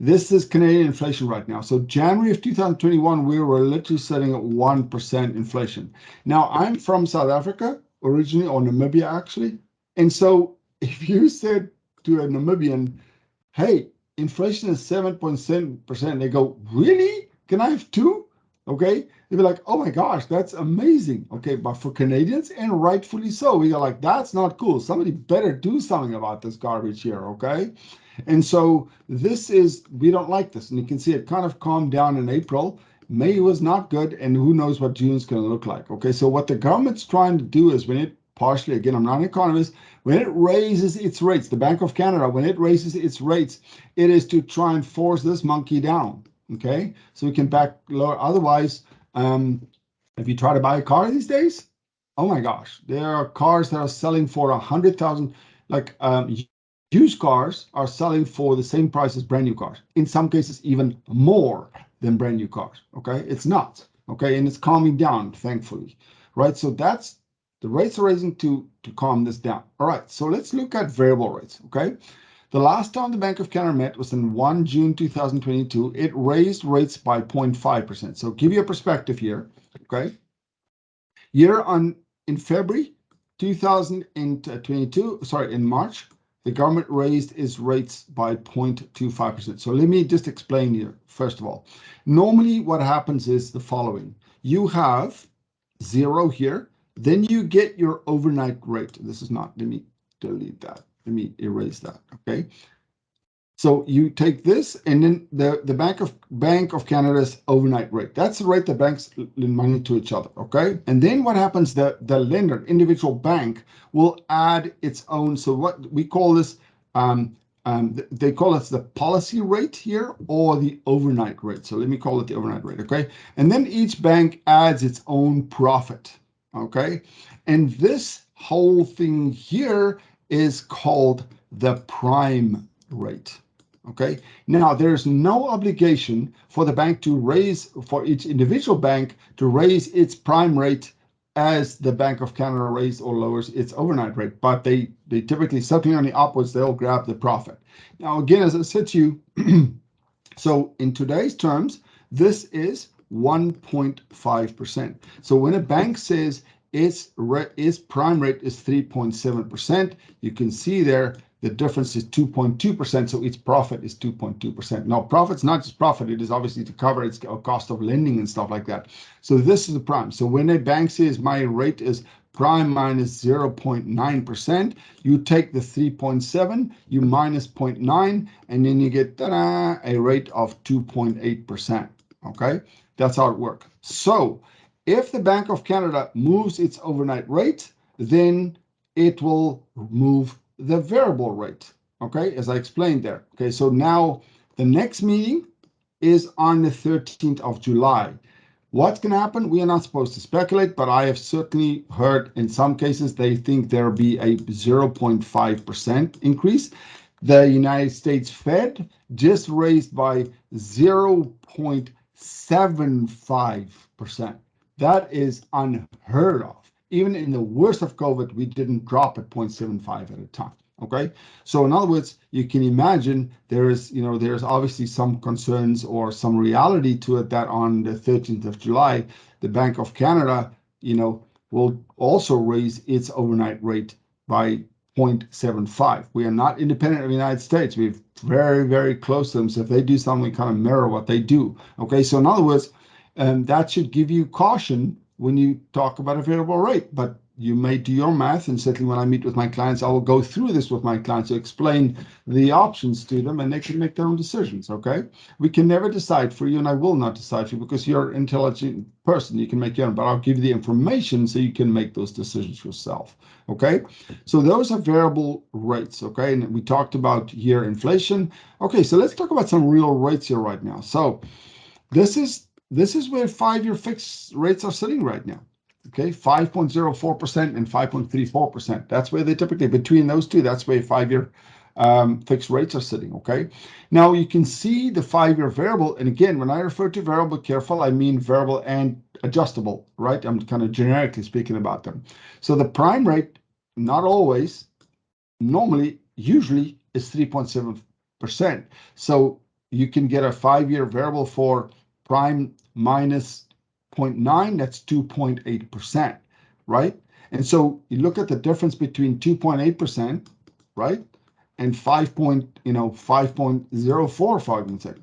this is Canadian inflation right now. So January of 2021, we were literally sitting at 1% inflation. Now, I'm from South Africa originally, or Namibia actually. And so if you said to a Namibian, hey, inflation is 7.7%, they go, really? Can I have 2? Okay, they'd be like, oh my gosh, that's amazing. Okay, but for Canadians, and rightfully so, we go like, that's not cool. Somebody better do something about this garbage here. Okay, and so we don't like this, and you can see it kind of calmed down in April. May was not good, and who knows what June's going to look like. Okay, so what the government's trying to do is when it partially, again, I'm not an economist, when it raises its rates, the Bank of Canada, when it raises its rates, it is to try and force this monkey down. Okay, so we can back lower. Otherwise, if you try to buy a car these days, oh my gosh, there are cars that are selling for 100,000. Like used cars are selling for the same price as brand new cars. In some cases, even more than brand new cars. Okay, it's nuts. Okay, and it's calming down, thankfully, right? So that's the rates are raising to calm this down. All right, so let's look at variable rates. Okay. The last time the Bank of Canada met was in 1 June 2022. It raised rates by 0.5%. So give you a perspective here, okay? In February 2022, in March, the government raised its rates by 0.25%. So let me just explain here, first of all. Normally what happens is the following. You have 0 here, then you get your overnight rate. This is not, let me delete that. Let me erase that, okay? So you take this, and then the Bank of Canada's overnight rate. That's the rate the banks lend money to each other, okay? And then what happens, the lender, individual bank, will add its own, so what we call this, they call it the policy rate here, or the overnight rate. So let me call it the overnight rate, okay? And then each bank adds its own profit, okay? And this whole thing here is called the prime rate. Okay. Now there's no obligation for the bank to raise, for each individual bank to raise its prime rate as the Bank of Canada raises or lowers its overnight rate, but they typically, something on the upwards, they'll grab the profit. Now again, as I said to you, so in today's terms, this is 1.5%. So when a bank says its prime rate is 3.7%, you can see there the difference is 2.2%, so its profit is 2.2%. Now, profit's not just profit, it is obviously to cover its cost of lending and stuff like that. So this is the prime. So when a bank says my rate is prime minus 0.9%, you take the 3.7, you minus 0.9, and then you get a rate of 2.8%. Okay, that's how it works. So if the Bank of Canada moves its overnight rate, then it will move the variable rate, okay, as I explained there. Okay, so now the next meeting is on the 13th of July. What's going to happen? We are not supposed to speculate, but I have certainly heard in some cases they think there'll be a 0.5% increase. The United States Fed just raised by 0.75%. That is unheard of. Even in the worst of COVID, we didn't drop at 0.75 at a time. Okay, so in other words, you can imagine there's obviously some concerns or some reality to it that on the 13th of July, the Bank of Canada, will also raise its overnight rate by 0.75. We are not independent of the United States. We're very, very close to them. So if they do something, we kind of mirror what they do. Okay, so in other words, that should give you caution when you talk about a variable rate. But you may do your math, and certainly when I meet with my clients, I will go through this with my clients to explain the options to them, and they can make their own decisions, okay? We can never decide for you, and I will not decide for you because you're an intelligent person. You can make your own, but I'll give you the information so you can make those decisions yourself, okay? So those are variable rates, okay? And we talked about here inflation. Okay, so let's talk about some real rates here right now. So this is where 5-year fixed rates are sitting right now. Okay, 5.04% and 5.34%. That's where they typically, between those two, that's where 5-year fixed rates are sitting, okay? Now you can see the 5-year variable, and again, when I refer to variable, careful, I mean variable and adjustable, right? I'm kind of generically speaking about them. So the prime rate, not always, normally, usually is 3.7%. So you can get a 5-year variable for prime minus 0.9, that's 2.8%, right? And so you look at the difference between 2.8%, right, and 5.04, for argument's sake.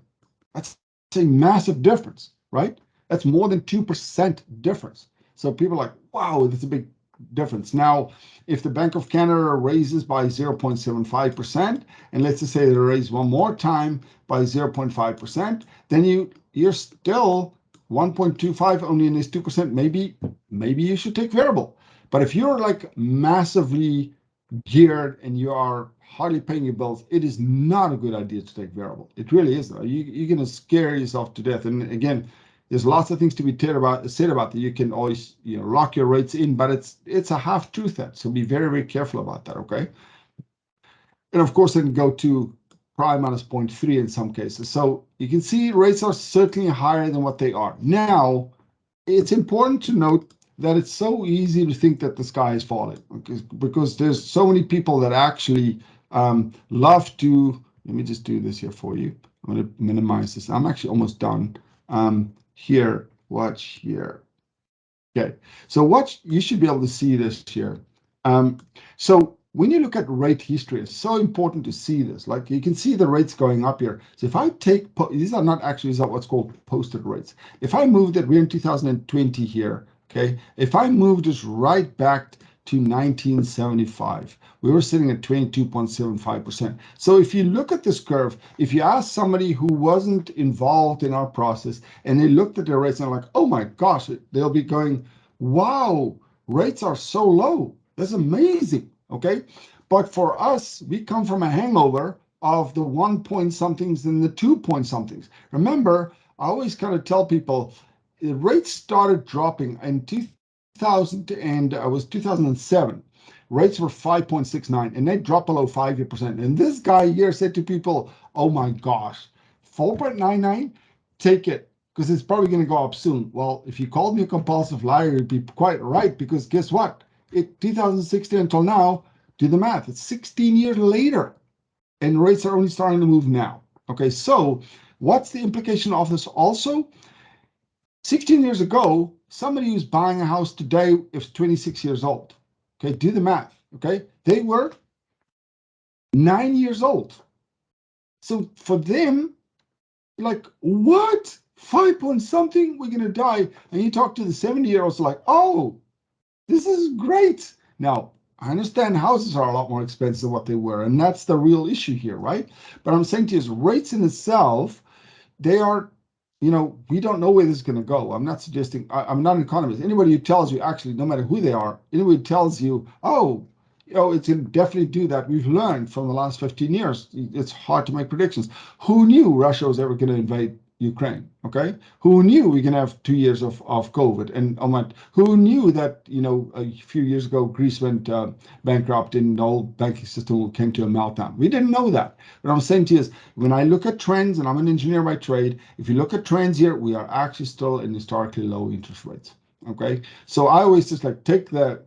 That's a massive difference, right? That's more than 2% difference. So people are like, wow, that's a big difference. Now, if the Bank of Canada raises by 0.75%, and let's just say they raise one more time by 0.5%, then you're still 1.25 only in this 2%. Maybe you should take variable. But if you're like massively geared and you are hardly paying your bills, it is not a good idea to take variable. It really is. You're going to scare yourself to death. And again, there's lots of things to be said about that. You can always lock your rates in, but it's a half truth. So be very, very careful about that. Okay. And of course, then go to prime minus 0.3 in some cases. So you can see rates are certainly higher than what they are. Now, it's important to note that it's so easy to think that the sky is falling because there's so many people that actually love to, let me just do this here for you. I'm going to minimize this. I'm actually almost done. Here, watch here. Okay, so you should be able to see this here. So when you look at rate history, it's so important to see this. Like you can see the rates going up here. So if I take, these are what's called posted rates. If I moved it, we're in 2020 here, okay? If I moved this right back to 1975, we were sitting at 22.75%. So if you look at this curve, if you ask somebody who wasn't involved in our process and they looked at their rates and they're like, oh my gosh, they'll be going, wow, rates are so low. That's amazing. Okay, but for us, we come from a hangover of the 1 point somethings and the 2 point somethings. Remember, I always kind of tell people the rates started dropping in 2007. Rates were 5.69 and they dropped below 5%. And this guy here said to people, oh my gosh, 4.99, take it because it's probably going to go up soon. Well, if you called me a compulsive liar, you'd be quite right because guess what? 2016 until now, do the math. It's 16 years later, and rates are only starting to move now. Okay, so what's the implication of this also? 16 years ago, somebody who's buying a house today is 26 years old. Okay, do the math. Okay, they were 9 years old. So for them, like, what? 5 point something? We're going to die. And you talk to the 70-year-olds like, oh, this is great. Now, I understand houses are a lot more expensive than what they were, and that's the real issue here, right? But I'm saying to you is rates in itself, they are, we don't know where this is going to go. I'm not suggesting, I'm not an economist. Anybody who tells you, actually, no matter who they are, anybody who tells you, oh, it's going to definitely do that. We've learned from the last 15 years, it's hard to make predictions. Who knew Russia was ever going to invade Ukraine. Okay, who knew we're gonna have 2 years of COVID? And who knew that a few years ago Greece went bankrupt and the whole banking system came to a meltdown? We didn't know that. What I'm saying to you is, when I look at trends, and I'm an engineer by trade, if you look at trends here, we are actually still in historically low interest rates. Okay, so I always just like take the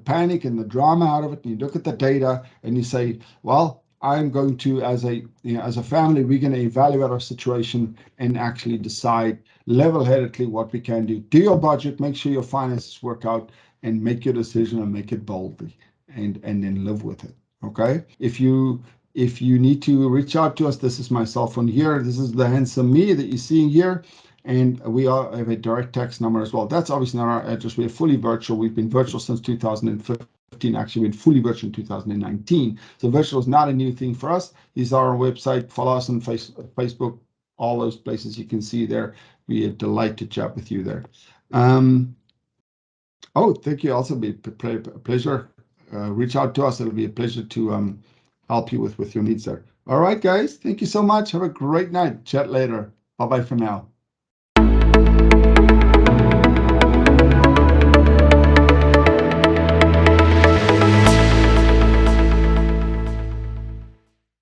panic and the drama out of it, and you look at the data and you say, well, I'm going to, as a family, we're going to evaluate our situation and actually decide level-headedly what we can do. Do your budget, make sure your finances work out, and make your decision and make it boldly, and then live with it. Okay, if you need to reach out to us, this is my cell phone here. This is the handsome me that you're seeing here. And we have a direct text number as well. That's obviously not our address. We're fully virtual. We've been virtual since 2015. Actually, we've been fully virtual in 2019. So virtual is not a new thing for us. These are our website. Follow us on Facebook, all those places you can see there. We are delighted to chat with you there. Thank you. Also, be a pleasure. Reach out to us. It'll be a pleasure to help you with your needs there. All right, guys. Thank you so much. Have a great night. Chat later. Bye-bye for now.